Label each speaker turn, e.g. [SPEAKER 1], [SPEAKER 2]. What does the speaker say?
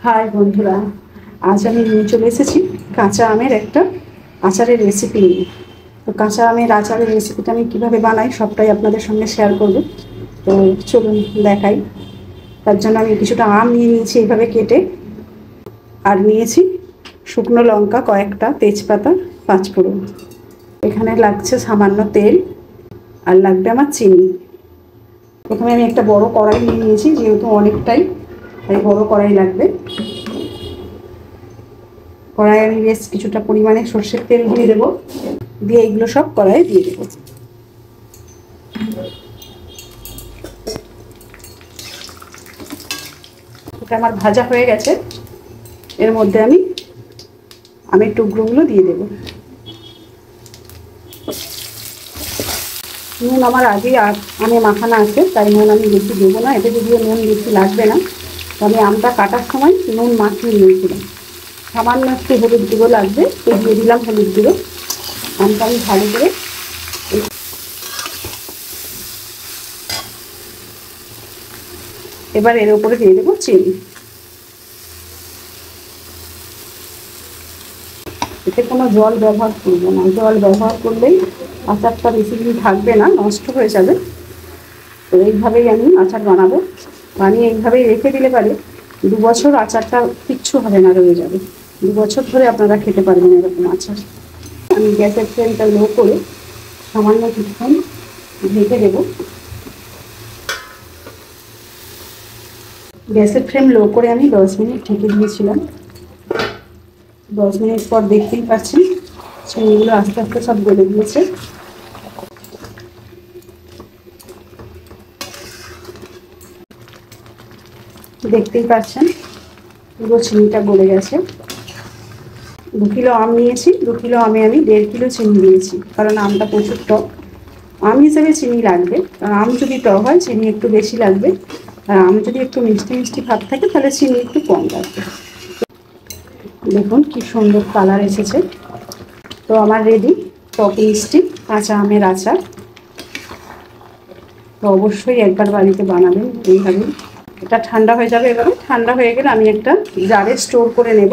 [SPEAKER 1] High বন্ধুরা, আজ আমি নিয়ে চলে এসেছি কাঁচা আমের একটা আচারের রেসিপি নিয়ে। তো কাঁচা আমের আচারের রেসিপিটা আমি কীভাবে বানাই সবটাই আপনাদের সঙ্গে শেয়ার করব। তো চলুন দেখাই। তার জন্য আমি কিছুটা আম নিয়ে নিয়েছি এইভাবে কেটে, আর নিয়েছি শুকনো লঙ্কা কয়েকটা, তেজপাতা, পাঁচফোড়ন। এখানে লাগছে সামান্য তেল, আর লাগবে আমার চিনি। প্রথমে আমি একটা বড় কড়াই নিয়ে নিয়েছি, যেহেতু অনেকটাই তাই বড় কড়াই লাগবে। কড়াইয়ে আমি বেশ কিছুটা পরিমাণে সর্ষের তেল দিয়ে দেবো, দিয়ে এগুলো সব কড়াইয়ে দিয়ে দেবো। এটা আমার ভাজা হয়ে গেছে। এর মধ্যে আমি আমের টুকরোগুলো দিয়ে দেবো। নুন আমার আগেই আমে মাখানো আছে, তাই নুন আমি বেশি দেবো না। এতে যদিও নুন বেশি লাগবে না, তো আমি আমটা কাটার সময় নুন মাখিয়ে নিয়েছিলাম। সামান্য একটু হলুদ গুঁড়ো লাগবে, তো দিয়ে দিলাম হলুদ গুঁড়ো। আমটা আমি ভালো করে এবার এর উপরে দিয়ে দেবো চিনি। এতে কোনো জল ব্যবহার করবো না, জল ব্যবহার করলেই আচারটা বেশি দিন থাকবে না, নষ্ট হয়ে যাবে। তো এইভাবেই আমি আচার বানাবো, বানিয়ে এইভাবেই রেখে দিলে পারে 2 বছর আচারটা কিচ্ছু হবে না, রয়ে যাবে। 2 বছর ধরে আপনারা খেতে পারবেন এরকম আচার। আমি গ্যাসের ফ্লেমটা লো করে সামান্য কিছুক্ষণ ঢেকে দেবো। গ্যাসের ফ্লেম লো করে আমি 10 মিনিট ঢেকে দিয়েছিলাম। 10 মিনিট পর দেখতেই পাচ্ছেন চিনিগুলো আস্তে আস্তে সব গলে গিয়েছে। দেখতেই পাচ্ছেন পুরো চিনিটা গলে গেছে। 2 কিলো আম নিয়েছি, 2 কিলো আমে আমি 1.5 কিলো চিনি দিয়েছি, কারণ আমটা প্রচুর টক। আম হিসেবে চিনি লাগবে, কারণ আম যদি টক হয় চিনি একটু বেশি লাগবে, আর আম যদি একটু মিষ্টি মিষ্টি ভাব থাকে তাহলে চিনি একটু কম লাগবে। দেখুন কি সুন্দর কালার এসেছে। তো আমার রেডি টক মিষ্টি কাঁচা আমের আচার। তো অবশ্যই একবার বাড়িতে বানাবেন এইভাবে। এটা ঠান্ডা হয়ে যাবে। এবারে ঠান্ডা হয়ে গেলে আমি একটা জারে স্টোর করে নেব।